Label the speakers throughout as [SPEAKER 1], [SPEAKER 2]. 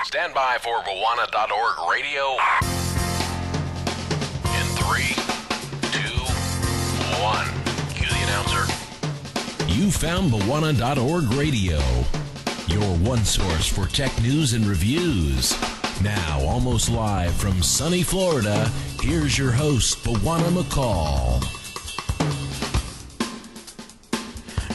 [SPEAKER 1] Stand by for Bwana.org radio. In 3, 2, 1. Cue the announcer.
[SPEAKER 2] You found Bwana.org radio, your one source for tech news and reviews. Now, almost live from sunny Florida, here's your host, Bwana McCall.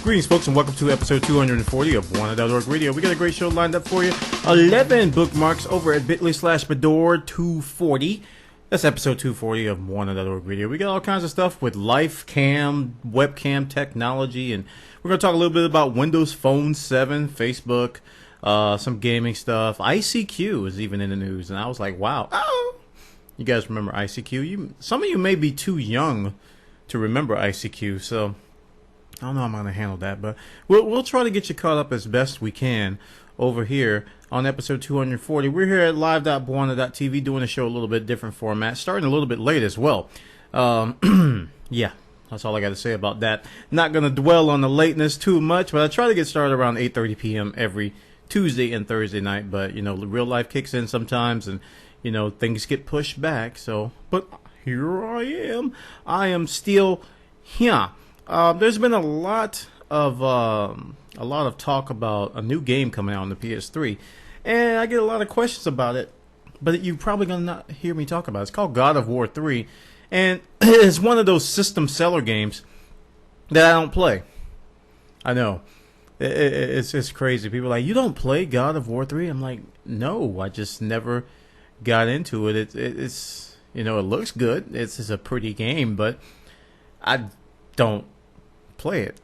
[SPEAKER 3] Greetings, folks, and welcome to episode 240 of Bwana.org radio. We got a great show lined up for you. 11 bookmarks over at bit.ly/BDOR240. That's episode 240 of Bwana.org radio. We got all kinds of stuff with Lifecam, webcam technology, and we're going to talk a little bit about Windows Phone 7, Facebook, some gaming stuff. ICQ is even in the news, and I was like, wow. Oh! You guys remember ICQ? Some of you may be too young to remember ICQ, so I don't know how I'm going to handle that, but we'll try to get you caught up as best we can over here on episode 240. We're here at live.bwana.tv doing a show a little bit different format, starting a little bit late as well. Yeah, that's all I got to say about that. Not going to dwell on the lateness too much, but I try to get started around 8:30 p.m. every Tuesday and Thursday night, but, you know, real life kicks in sometimes, and, you know, things get pushed back, so, but here I am. I am still here. There's been a lot of talk about a new game coming out on the PS3, and I get a lot of questions about it. But you're probably gonna not hear me talk about it. It's called God of War 3, and it's one of those system seller games that I don't play. I know it's just crazy. People are like, you don't play God of War 3? I'm like, no, I just never got into it. It's you know, it looks good. It's just a pretty game, but I don't play it.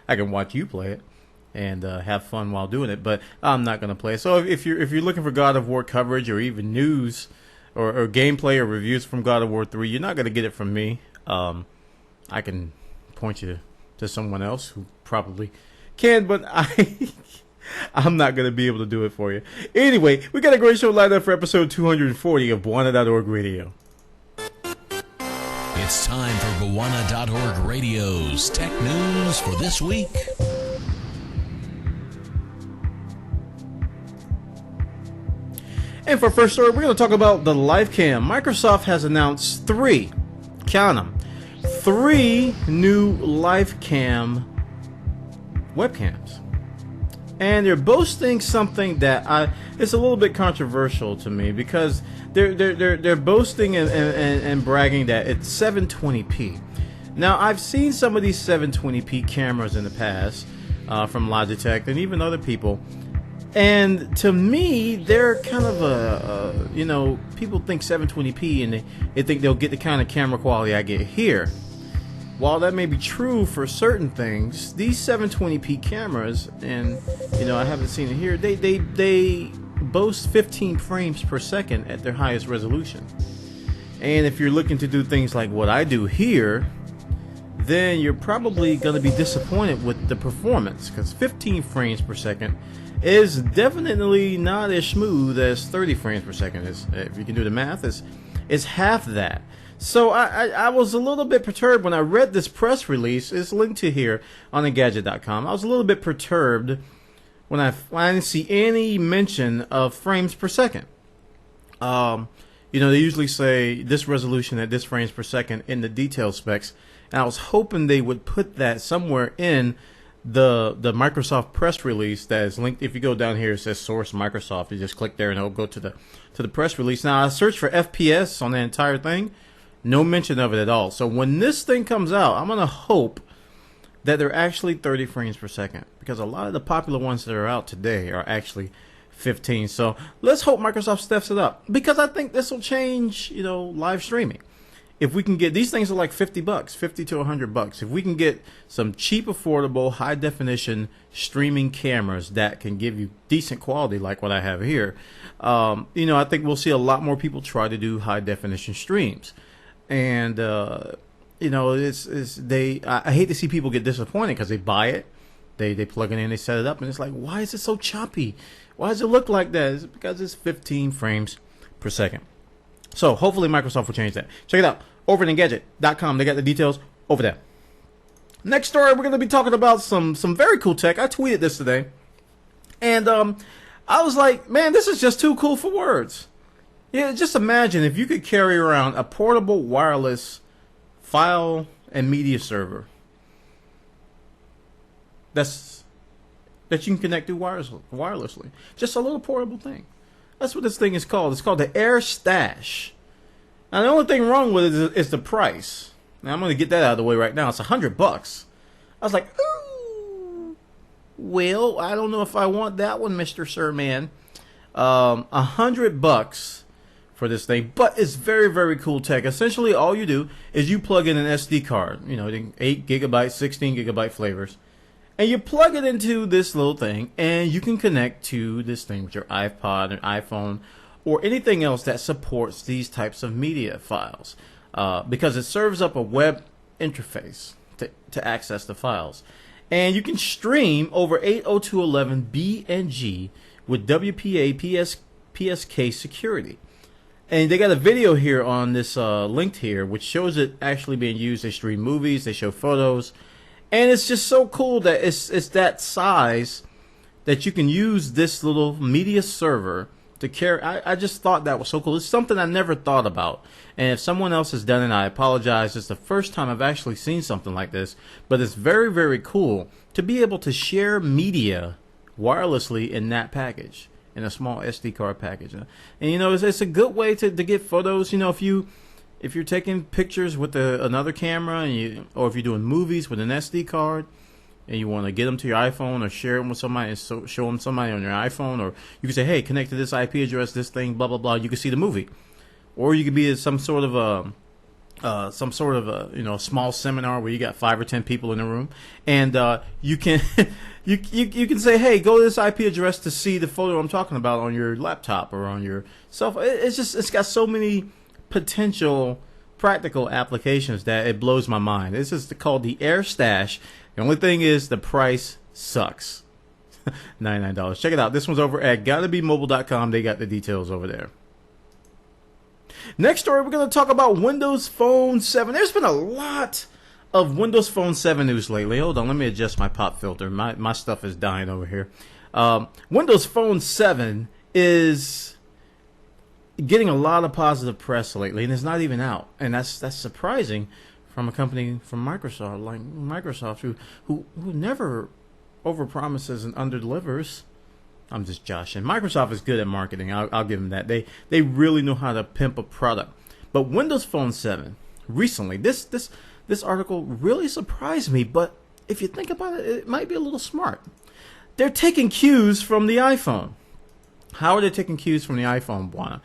[SPEAKER 3] I can watch you play it and have fun while doing it, but I'm not going to play it. So if you're looking for God of War coverage or even news or gameplay or reviews from God of War 3, you're not going to get it from me. I can point you to someone else who probably can, but I'm not going to be able to do it for you. Anyway, we got a great show lined up for episode 240 of Bwana.org radio.
[SPEAKER 2] It's time for Bwana.org radio's tech news for this week.
[SPEAKER 3] And for our first story, we're going to talk about the Lifecam. Microsoft has announced 3, count them, 3 new Lifecam webcams. And they're boasting something that it's a little bit controversial to me, because they're boasting and bragging that it's 720p. Now, I've seen some of these 720p cameras in the past from Logitech and even other people, and to me, they're kind of you know, people think 720p and they think they'll get the kind of camera quality I get here. While that may be true for certain things, these 720p cameras, and you know, I haven't seen it here, they boast 15 frames per second at their highest resolution. And if you're looking to do things like what I do here, then you're probably going to be disappointed with the performance, because 15 frames per second is definitely not as smooth as 30 frames per second is. If you can do the math, it's half that. So I was a little bit perturbed when I read this press release. It's linked to here on Engadget.com. I was a little bit perturbed when I didn't see any mention of frames per second. You know, they usually say this resolution at this frames per second in the detail specs, and I was hoping they would put that somewhere in the Microsoft press release that is linked. If you go down here, it says source Microsoft. You just click there and it'll go to the press release. Now I searched for FPS on the entire thing. No mention of it at all. So when this thing comes out, I'm going to hope that they're actually 30 frames per second, because a lot of the popular ones that are out today are actually 15. So let's hope Microsoft steps it up, because I think this will change, you know, live streaming. If we can get, these things are like $50, $50 to $100. If we can get some cheap, affordable, high definition streaming cameras that can give you decent quality like what I have here, you know, I think we'll see a lot more people try to do high definition streams. And you know, I hate to see people get disappointed because they buy it, they plug it in, they set it up, and it's like, why is it so choppy? Why does it look like that? It's because it's 15 frames per second. So hopefully Microsoft will change that. Check it out over at Engadget.com. They got the details over there. Next story, we're going to be talking about some very cool tech. I tweeted this today, and I was like, man, this is just too cool for words. Yeah, just imagine if you could carry around a portable wireless file and media server that you can connect to wirelessly. Just a little portable thing. That's what this thing is called. It's called the Air Stash. Now, the only thing wrong with it is the price. Now, I'm going to get that out of the way right now. It's $100. I was like, ooh, well, I don't know if I want that one, Mr. Sir Man. $100 for this thing, but it's very, very cool tech. Essentially, all you do is you plug in an SD card, 8 gigabyte, 16 gigabyte flavors, and you plug it into this little thing, and you can connect to this thing with your iPod or iPhone or anything else that supports these types of media files, because it serves up a web interface to access the files. And you can stream over 802.11b and G with WPA PSK security. And they got a video here on this linked here, which shows it actually being used. They stream movies, they show photos, and it's just so cool that it's that size that you can use this little media server to carry. I just thought that was so cool. It's something I never thought about. And if someone else has done it, I apologize. It's the first time I've actually seen something like this, but it's very, very cool to be able to share media wirelessly in that package, in a small SD card package. And it's a good way to get photos. If you're taking pictures with another camera, or if you're doing movies with an SD card, and you want to get them to your iPhone or share them with somebody and show them somebody on your iPhone, or you can say, hey, connect to this IP address, this thing, blah blah blah. You can see the movie, or you could be at some sort of a small seminar where you got 5 or 10 people in the room, and you can you can say, hey, go to this IP address to see the photo I'm talking about on your laptop or on your cell phone. It's got so many potential practical applications that it blows my mind. This is called the Air Stash. The only thing is the price sucks. $99. Check it out. This one's over at gottabemobile.com. They got the details over there. Next story, we're going to talk about Windows Phone 7. There's been a lot of Windows Phone 7 news lately. Hold on, let me adjust my pop filter. My stuff is dying over here. Windows Phone 7 is getting a lot of positive press lately, and it's not even out. And that's surprising from a company from Microsoft, like Microsoft, who never overpromises and underdelivers. I'm just joshing. Microsoft is good at marketing. I'll give them that. They really know how to pimp a product. But Windows Phone 7 recently, this article really surprised me. But if you think about it, it might be a little smart. They're taking cues from the iPhone. How are they taking cues from the iPhone, Buana?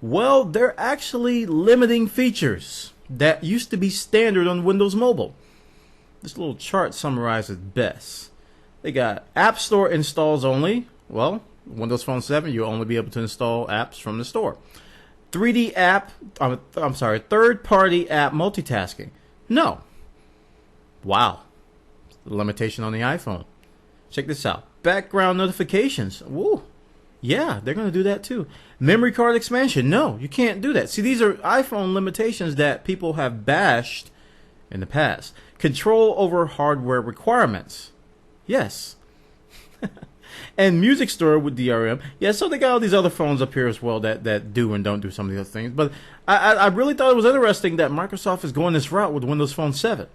[SPEAKER 3] Well, they're actually limiting features that used to be standard on Windows Mobile. This little chart summarizes best. They got App Store installs only. Well, Windows Phone 7, you'll only be able to install apps from the store. 3D app, third-party app multitasking. No. Wow. Limitation on the iPhone. Check this out. Background notifications. Woo. Yeah, they're going to do that too. Memory card expansion. No, you can't do that. See, these are iPhone limitations that people have bashed in the past. Control over hardware requirements. Yes. And music store with DRM. Yeah, so they got all these other phones up here as well that do and don't do some of the other things. But I really thought it was interesting that Microsoft is going this route with Windows Phone 7.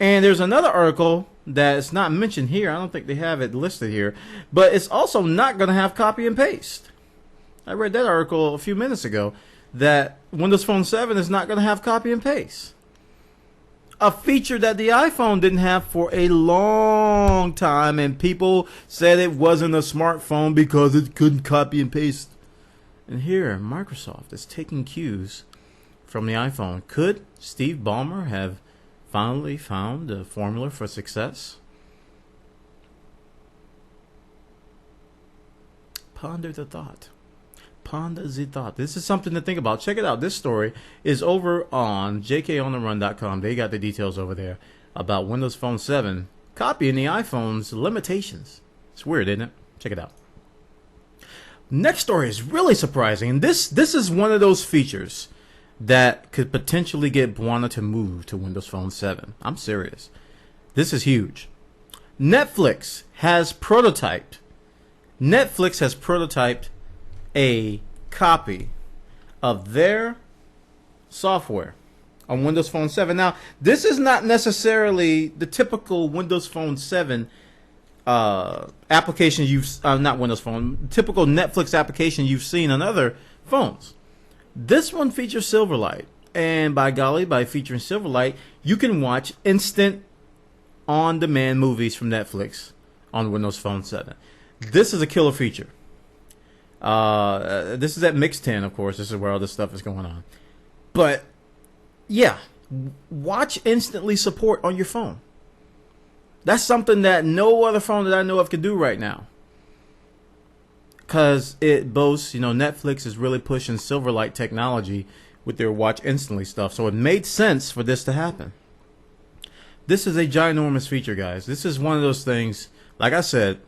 [SPEAKER 3] And there's another article that's not mentioned here. I don't think they have it listed here. But it's also not going to have copy and paste. I read that article a few minutes ago that Windows Phone 7 is not going to have copy and paste. A feature that the iPhone didn't have for a long time, and people said it wasn't a smartphone because it couldn't copy and paste. And here, Microsoft is taking cues from the iPhone. Could Steve Ballmer have finally found the formula for success? Ponder the thought. Ponder the thought. This is something to think about. Check it out. This story is over on jkontheRun.com. They got the details over there about Windows Phone 7 copying the iPhone's limitations. It's weird, isn't it? Check it out. Next story is really surprising. This is one of those features that could potentially get Buana to move to Windows Phone 7. I'm serious. This is huge. Netflix has prototyped Netflix has prototyped a copy of their software on Windows Phone 7. Now, this is not necessarily the typical Windows Phone 7 application not Windows Phone, typical Netflix application you've seen on other phones. This one features Silverlight, and by golly, by featuring Silverlight, you can watch instant on-demand movies from Netflix on Windows Phone 7. This is a killer feature. This is at Mix 10, of course. This is where all this stuff is going on. But yeah, watch instantly support on your phone. That's something that no other phone that I know of can do right now. Because it boasts, Netflix is really pushing Silverlight technology with their watch instantly stuff. So it made sense for this to happen. This is a ginormous feature, guys. This is one of those things, like I said,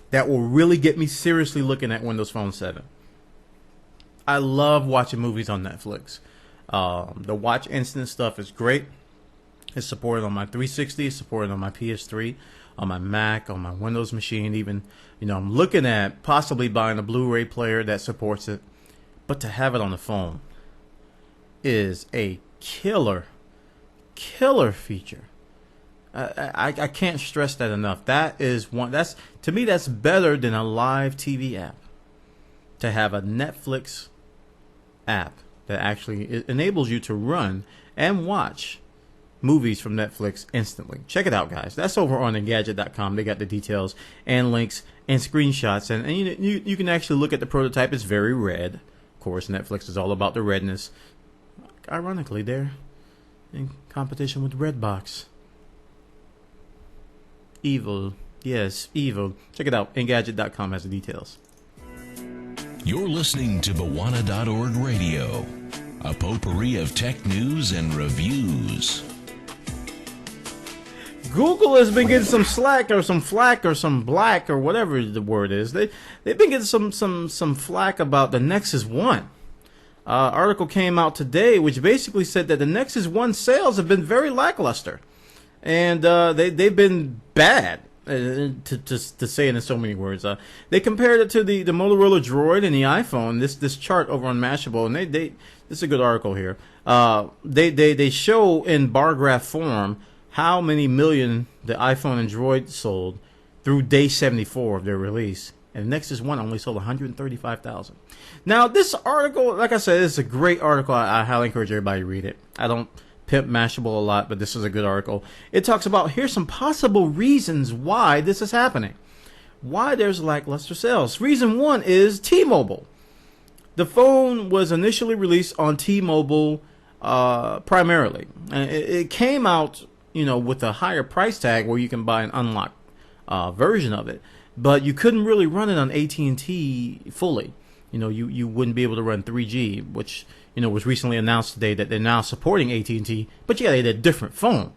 [SPEAKER 3] that will really get me seriously looking at Windows Phone 7. I love watching movies on Netflix. The watch instant stuff is great. It's supported on my 360, it's supported on my PS3, on my Mac, on my Windows machine even. I'm looking at possibly buying a Blu-ray player that supports it. But to have it on the phone is a killer feature. I can't stress that enough. To me, that's better than a live TV app. To have a Netflix app that actually enables you to run and watch movies from Netflix instantly. Check it out, guys. That's over on Engadget.com. They got the details and links and screenshots, and you can actually look at the prototype. It's very red. Of course, Netflix is all about the redness. Ironically, they're in competition with Redbox. Evil. Yes, evil. Check it out. Engadget.com has the details.
[SPEAKER 2] You're listening to Bawana.org Radio, a potpourri of tech news and reviews.
[SPEAKER 3] Google has been getting some slack or some flack or some black or whatever the word is. They've been getting some flack about the Nexus 1. Article came out today which basically said that the Nexus 1 sales have been very lackluster. And they've been bad, to say it in so many words. They compared it to the Motorola Droid and the iPhone. This chart over on Mashable, and this is a good article here. They show in bar graph form how many million the iPhone and Droid sold through day 74 of their release. And Nexus 1 only sold 135,000. Now, this article, like I said, is a great article. I highly encourage everybody to read it. I don't pimp Mashable a lot, but this is a good article. It talks about, here's some possible reasons why this is happening. Why there's lackluster sales. Reason one is T-Mobile. The phone was initially released on T-Mobile primarily. And it came out, with a higher price tag where you can buy an unlocked version of it. But you couldn't really run it on AT&T fully. You wouldn't be able to run 3G, which, was recently announced today that they're now supporting AT&T. But yeah, they had a different phone.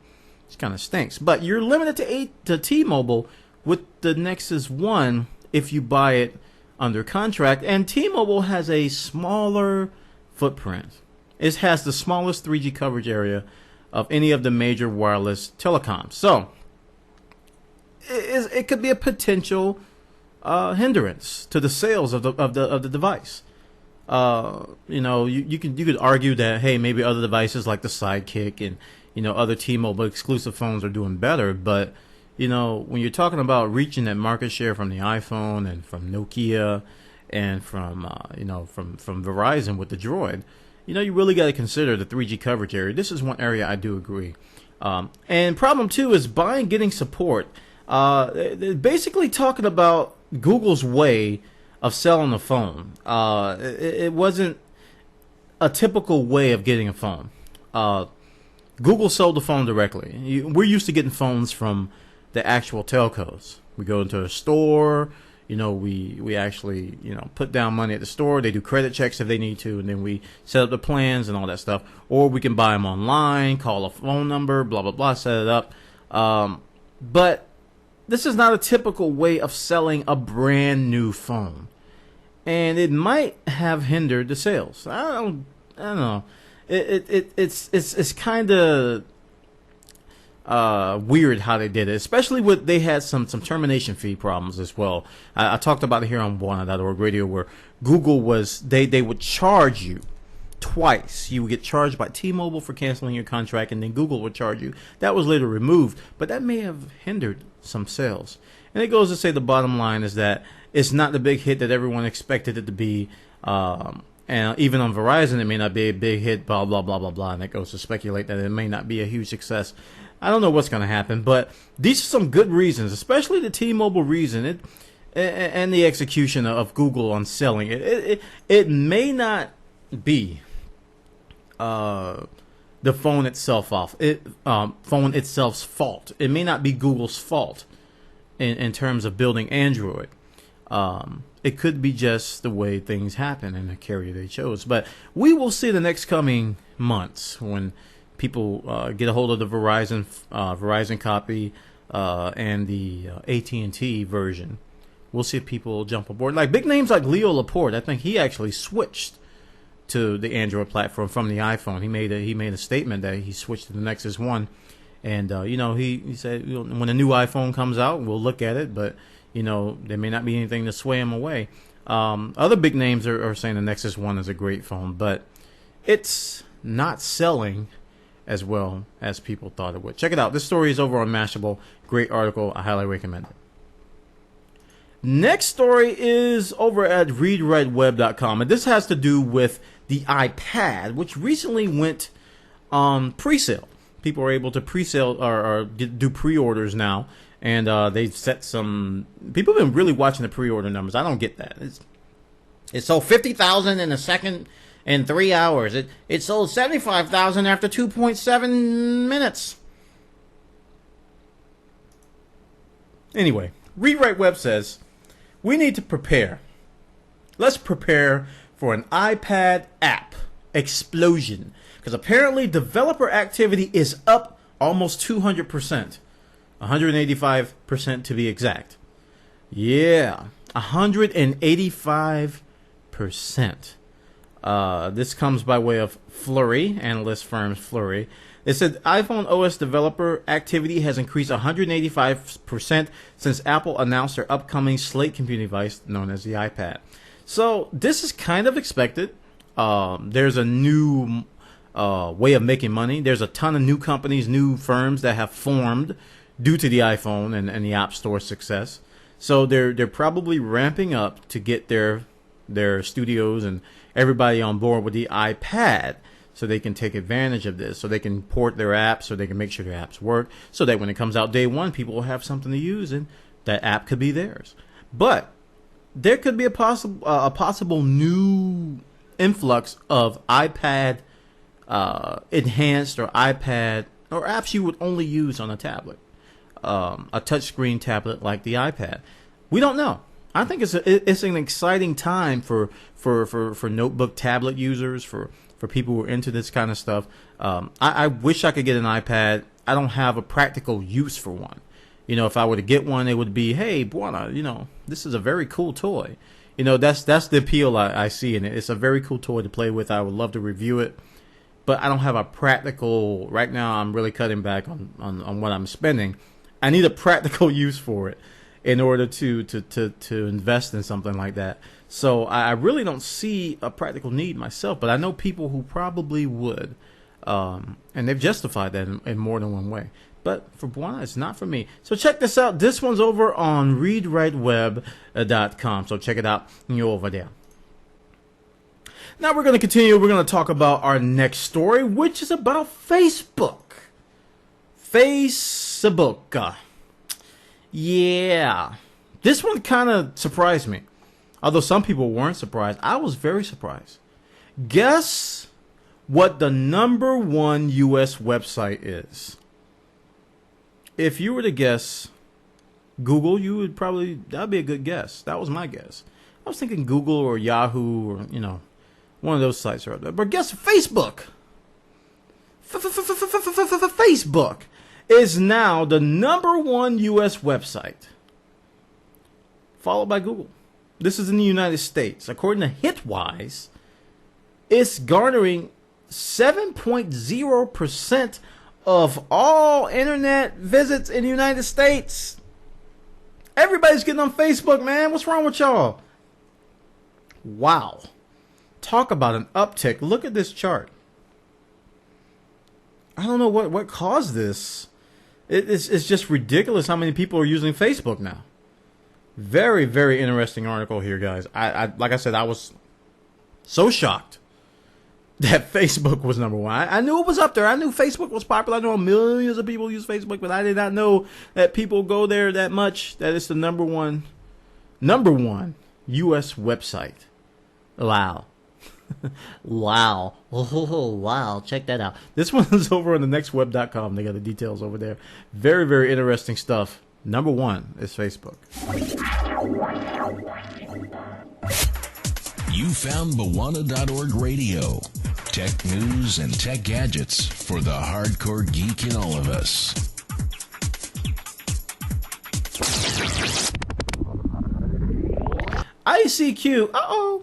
[SPEAKER 3] It kind of stinks. But you're limited to T-Mobile with the Nexus 1 if you buy it under contract. And T-Mobile has a smaller footprint. It has the smallest 3G coverage area of any of the major wireless telecoms. So it could be a potential hindrance to the sales of the device. You could argue that, hey, maybe other devices like the Sidekick and other T-Mobile exclusive phones are doing better, but when you're talking about reaching that market share from the iPhone and from Nokia and from Verizon with the Droid, you really got to consider the 3G coverage area. This is one area I do agree. And problem two is getting support. They're basically talking about Google's way of selling a phone. It wasn't a typical way of getting a phone. Google sold the phone directly. We're used to getting phones from the actual telcos. We go into a store, we actually, put down money at the store. They do credit checks if they need to, and then we set up the plans and all that stuff. Or we can buy them online, call a phone number, blah, blah, blah, set it up. But this is not a typical way of selling a brand new phone. And it might have hindered the sales. I don't know. It's kind of weird how they did it, especially with they had some termination fee problems as well. I talked about it here on Buona.org radio, where Google was they would charge you twice. You would get charged by T-Mobile for canceling your contract, and then Google would charge you. That was later removed, but that may have hindered some sales. And it goes to say the bottom line is that it's not the big hit that everyone expected it to be. And even on Verizon, it may not be a big hit, blah, blah, blah, blah, blah. And it goes to speculate that it may not be a huge success. I don't know what's going to happen, but these are some good reasons, especially the T-Mobile reason and the execution of Google on selling it. It may not be the phone itself's fault. It may not be Google's fault in terms of building Android. It could be just the way things happen and the carrier they chose. But we will see the next coming months when people get a hold of the Verizon copy and the AT&T version. We'll see if people jump aboard. Like big names like Leo Laporte, I think he actually switched to the Android platform from the iPhone. He made a statement that he switched to the Nexus One, and he said when a new iPhone comes out, we'll look at it, but there may not be anything to sway him away. Other big names are saying the Nexus One is a great phone, but it's not selling as well as people thought it would. Check it out. This story is over on Mashable. Great article. I highly recommend it. Next story is over at readwriteweb.com, and this has to do with the iPad, which recently went on pre-sale. People are able to pre-sale or do pre-orders now, and they've set some. People have been really watching the pre-order numbers. I don't get that. It sold 50,000 in a second in 3 hours. It sold 75,000 after 2.7 minutes. Anyway, ReadWriteWeb says we need to prepare. Let's prepare for an iPad app explosion, because apparently developer activity is up almost 200%, 185% to be exact. Yeah, 185%. This comes by way of Flurry, analyst firm Flurry. It said iPhone OS developer activity has increased 185% since Apple announced their upcoming slate computing device known as the iPad. So this is kind of expected. There's a new way of making money. There's a ton of new companies, new firms that have formed due to the iPhone and the App Store success. So they're probably ramping up to get their studios and everybody on board with the iPad, so they can take advantage of this, so they can port their apps, so they can make sure their apps work, so that when it comes out day one, people will have something to use and that app could be theirs. But there could be a possible new influx of iPad enhanced or iPad or apps you would only use on a tablet, a touchscreen tablet like the iPad. We don't know. I think it's an exciting time for notebook tablet users, for people who are into this kind of stuff. I wish I could get an iPad. I don't have a practical use for one. If I were to get one, it would be, hey, Buona, this is a very cool toy. That's the appeal I see in it. It's a very cool toy to play with. I would love to review it, but I don't have a practical. Right now, I'm really cutting back on what I'm spending. I need a practical use for it in order to invest in something like that. So I really don't see a practical need myself, but I know people who probably would, and they've justified that in more than one way. But for Buona, it's not for me. So check this out. This one's over on readwriteweb.com. So check it out. You're over there. Now we're going to continue. We're going to talk about our next story, which is about Facebook. Facebook. Yeah. This one kind of surprised me. Although some people weren't surprised, I was very surprised. Guess what the #1 U.S. website is? If you were to guess Google, that'd be a good guess. That was my guess. I was thinking Google or Yahoo or, one of those sites are up there. But guess Facebook. Facebook is now the #1 U.S. website, followed by Google. This is in the United States. According to Hitwise, it's garnering 7.0% of all internet visits in the United States. Everybody's getting on Facebook, man. What's wrong with y'all? Wow. Talk about an uptick. Look at this chart. I don't know what caused this. It's just ridiculous how many people are using Facebook now. Very, very interesting article here, guys. I like I said, I was so shocked that Facebook was number one. I knew it was up there. I knew Facebook was popular. I know millions of people use Facebook, but I did not know that people go there that much. That it's the number one U.S. website. Wow. Wow. Oh, wow. Check that out. This one is over on the nextweb.com. They got the details over there. Very, very interesting stuff. Number one is Facebook.
[SPEAKER 2] You found Bawana.org Radio. Tech news and tech gadgets for the hardcore geek in all of us.
[SPEAKER 3] ICQ. Uh-oh.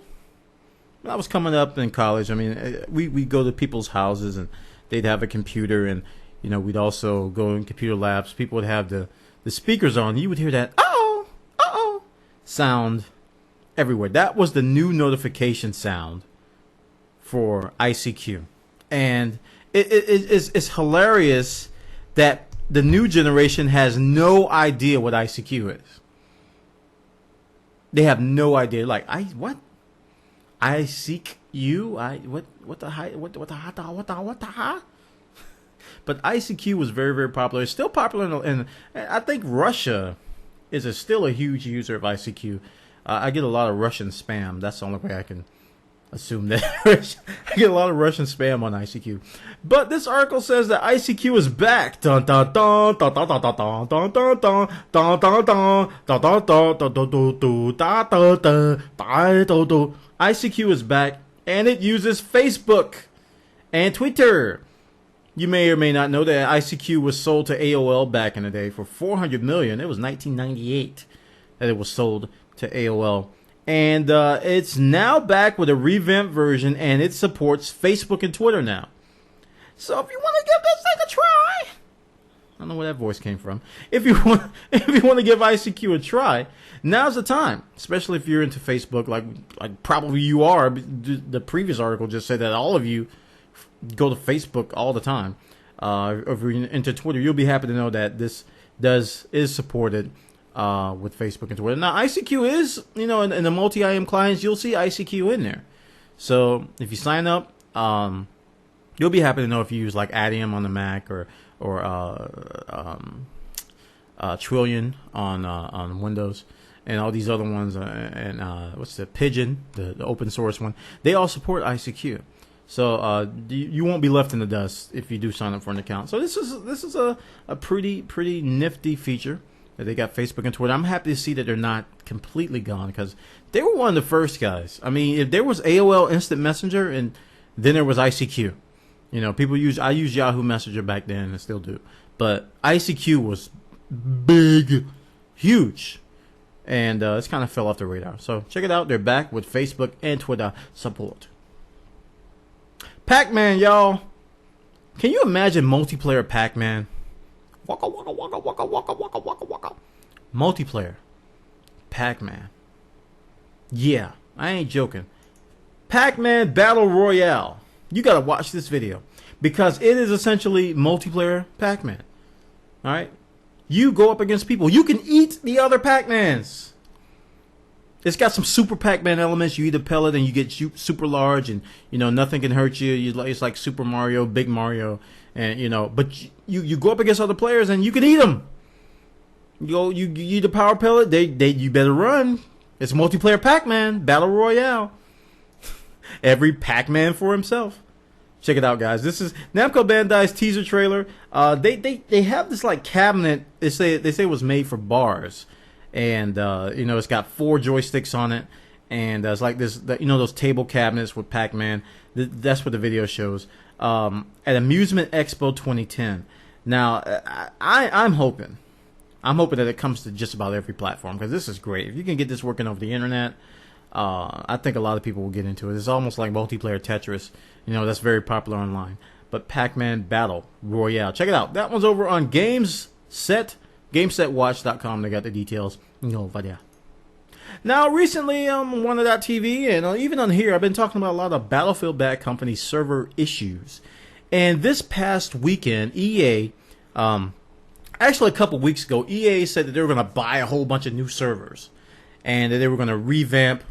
[SPEAKER 3] When I was coming up in college, I mean, we'd go to people's houses and they'd have a computer, and, you know, we'd also go in computer labs. People would have the speakers on. You would hear that, uh-oh sound everywhere. That was the new notification sound for ICQ. And it's hilarious that the new generation has no idea what ICQ is. They have no idea. Like, what? I seek you. What the hi? What the? But ICQ was very, very popular. It's still popular, and I think Russia is still a huge user of ICQ. I get a lot of Russian spam. That's the only way I can assume that. I get a lot of Russian spam on ICQ. But this article says that ICQ is back. Dun dun dun dun dun dun dun dun dun dun dun dun dun dun dun. ICQ is back, and it uses Facebook and Twitter. You may or may not know that ICQ was sold to AOL back in the day for $400 million. It was 1998 that it was sold to AOL. And it's now back with a revamped version, and it supports Facebook and Twitter now. So if you want to give this thing a try, I don't know where that voice came from. If you want to give ICQ a try, now's the time. Especially if you're into Facebook, like probably you are. The previous article just said that all of you go to Facebook all the time. If you're into Twitter, you'll be happy to know that this is supported with Facebook and Twitter. Now, ICQ is, in the multi-IM clients, you'll see ICQ in there. So if you sign up, you'll be happy to know if you use like Adium on the Mac or Trillion on Windows, and all these other ones, and what's the Pigeon, the open source one. They all support ICQ. So you won't be left in the dust if you do sign up for an account. So this is a pretty nifty feature that they got Facebook and Twitter. I'm happy to see that they're not completely gone, because they were one of the first guys. I mean, if there was AOL Instant Messenger, and then there was ICQ. I used Yahoo Messenger back then, and still do. But ICQ was big, huge, and it's kind of fell off the radar. So check it out. They're back with Facebook and Twitter support. Pac-Man, y'all. Can you imagine multiplayer Pac-Man? Waka waka waka waka waka waka waka waka. Multiplayer Pac-Man. Yeah, I ain't joking. Pac-Man Battle Royale. You gotta watch this video, because it is essentially multiplayer Pac-Man. Alright? You go up against people. You can eat the other Pac-Mans. It's got some super Pac-Man elements. You eat a pellet and you get super large, and nothing can hurt you. It's like Super Mario, Big Mario, and but you go up against other players and you can eat them. You eat a power pellet. You better run. It's multiplayer Pac-Man Battle Royale. Every Pac-Man for himself. Check it out, guys. This is Namco Bandai's teaser trailer. They have this like cabinet. They say it was made for bars. And it's got 4 joysticks on it, and it's like this, those table cabinets with Pac-Man. That's what the video shows. At Amusement Expo 2010. Now, I'm hoping that it comes to just about every platform, because this is great. If you can get this working over the internet, I think a lot of people will get into it. It's almost like multiplayer Tetris. That's very popular online. but Pac-Man Battle Royale. Check it out. That one's over on GameSetWatch.com. They got the details. Now, recently, one of that TV and even on here, I've been talking about a lot of Battlefield Bad Company server issues. And this past weekend, EA, actually a couple weeks ago, EA said that they were going to buy a whole bunch of new servers, and that they were going to revamp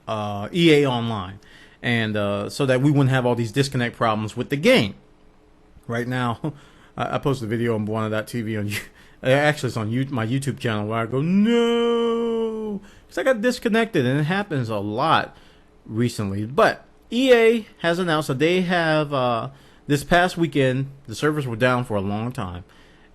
[SPEAKER 3] EA Online, and so that we wouldn't have all these disconnect problems with the game. Right now, I posted a video on one of that TV on. Actually, it's on my YouTube channel where I go, no, because I got disconnected, and it happens a lot recently. But EA has announced that they have, this past weekend, the servers were down for a long time,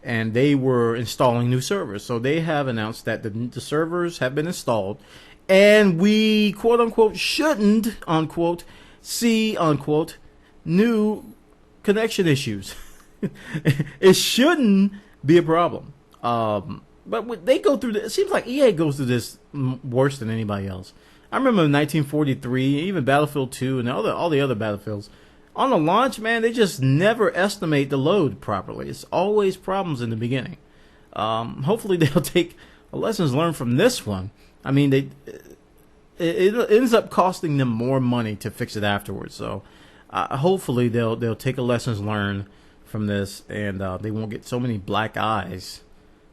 [SPEAKER 3] and they were installing new servers. So they have announced that the servers have been installed, and we, quote unquote, shouldn't, unquote, see, unquote, new connection issues. It shouldn't be a problem. But they go through this. It seems like EA goes through this worse than anybody else. I remember in 1943, even Battlefield 2 and all the other Battlefields. On the launch, man, they just never estimate the load properly. It's always problems in the beginning. Hopefully they'll take lessons learned from this one. I mean, it ends up costing them more money to fix it afterwards. So hopefully they'll take a lessons learned from this, and they won't get so many black eyes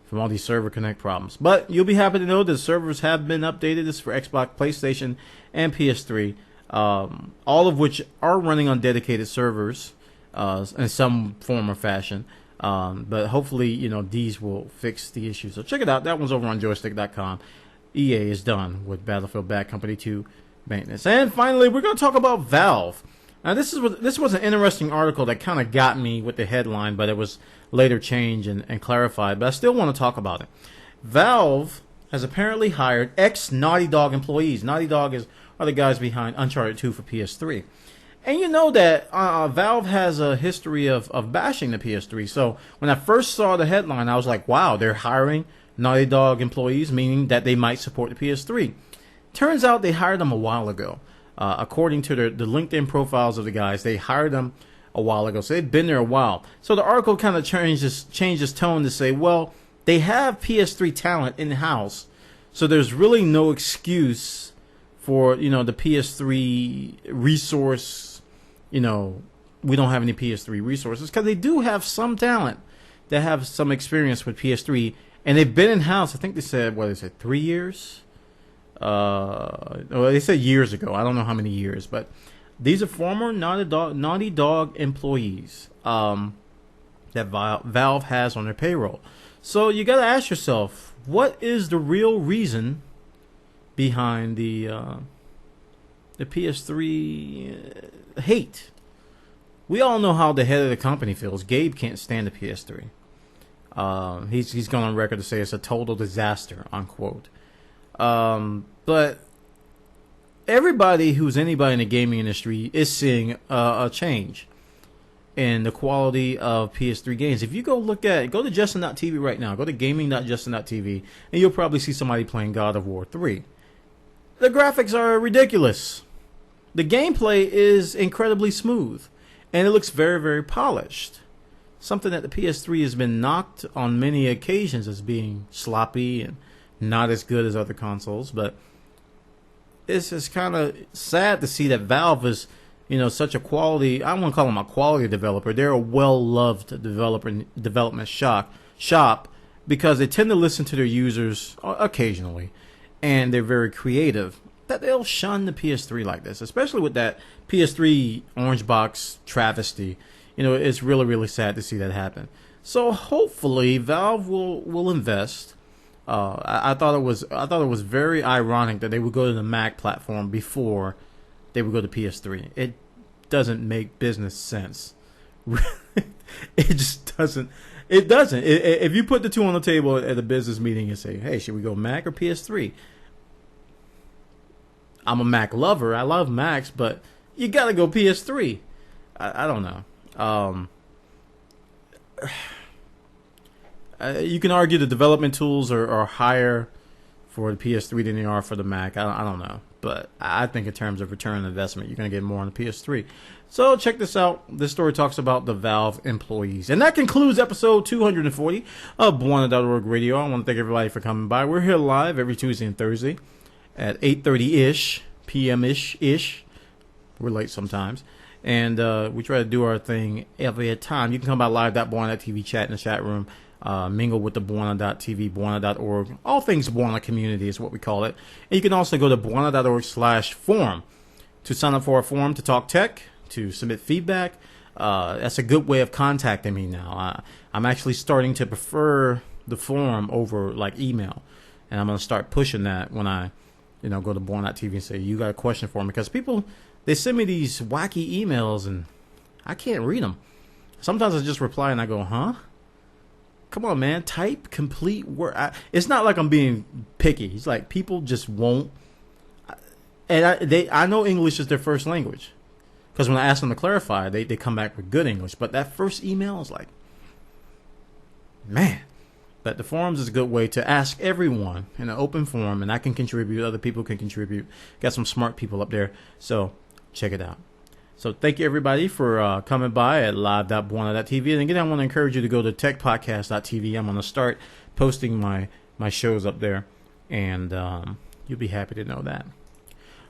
[SPEAKER 3] from all these server connect problems. But you'll be happy to know that servers have been updated. This is for Xbox, PlayStation, and PS3, all of which are running on dedicated servers in some form or fashion. But hopefully, these will fix the issue. So check it out. That one's over on joystick.com. EA is done with Battlefield Bad Company 2 maintenance. And finally, we're going to talk about Valve. Now, this was an interesting article that kind of got me with the headline, but it was later changed and clarified. But I still want to talk about it. Valve has apparently hired ex-Naughty Dog employees. Naughty Dog are the guys behind Uncharted 2 for PS3. And you know that Valve has a history of bashing the PS3. So when I first saw the headline, I was like, wow, they're hiring Naughty Dog employees, meaning that they might support the PS3. Turns out they hired them a while ago. According to the LinkedIn profiles of the guys, they hired them a while ago. So they've been there a while. So the article kind of changed its tone to say, well, they have PS3 talent in-house, so there's really no excuse for, the PS3 resource, we don't have any PS3 resources, because they do have some talent that have some experience with PS3, and they've been in-house, I think they said, 3 years? They said years ago. I don't know how many years, but these are former Naughty Dog employees that Valve has on their payroll. So you got to ask yourself, what is the real reason behind the PS3 hate? We all know how the head of the company feels. Gabe can't stand the PS3. He's gone on record to say it's a total disaster, unquote. But everybody who's anybody in the gaming industry is seeing a change in the quality of PS3 games. If you go to Justin.tv right now, go to gaming.justin.tv, and you'll probably see somebody playing God of War 3. The graphics are ridiculous. The gameplay is incredibly smooth, and it looks very, very polished. Something that the PS3 has been knocked on many occasions as being sloppy and not as good as other consoles, but it's just kind of sad to see that Valve is, such a quality, I won't call them a quality developer. They're a well-loved development shop because they tend to listen to their users occasionally, and they're very creative, that they'll shun the PS3 like this, especially with that PS3 orange box travesty. It's really, really sad to see that happen. So hopefully Valve will invest. I thought it was very ironic that they would go to the Mac platform before they would go to PS3. It doesn't make business sense. It just doesn't. It doesn't. If you put the two on the table at a business meeting and say, "Hey, should we go Mac or PS3?" I'm a Mac lover. I love Macs, but you gotta go PS3. I don't know. You can argue the development tools are higher for the PS3 than they are for the Mac. I don't know. but I think in terms of return on investment, you're going to get more on the PS3. So check this out. This story talks about the Valve employees. And that concludes episode 240 of Buona.org Radio. I want to thank everybody for coming by. We're here live every Tuesday and Thursday at 8:30-ish, p.m.-ish. We're late sometimes. And we try to do our thing every time. You can come by live.buona.tv, chat in the chat room. Mingle with the Buona.tv, Buona.org. All things Buona community is what we call it. And you can also go to Buona.org/forum to sign up for our forum to talk tech, to submit feedback. That's a good way of contacting me now. I'm actually starting to prefer the forum over like email. And I'm going to start pushing that when I go to Buona.tv and say, you got a question for me? Because people, they send me these wacky emails and I can't read them. Sometimes I just reply and I go, huh? Come on, man. Type complete word. It's not like I'm being picky. It's like people just won't. And I know English is their first language. Because when I ask them to clarify, they come back with good English. But that first email is like, man. But the forums is a good way to ask everyone in an open forum. And I can contribute. Other people can contribute. Got some smart people up there. So check it out. So thank you, everybody, for coming by at live.buona.tv. And again, I want to encourage you to go to techpodcast.tv. I'm going to start posting my shows up there. And you'll be happy to know that.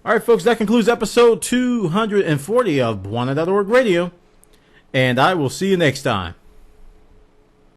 [SPEAKER 3] All right, folks, that concludes episode 240 of Buona.org Radio. And I will see you next time.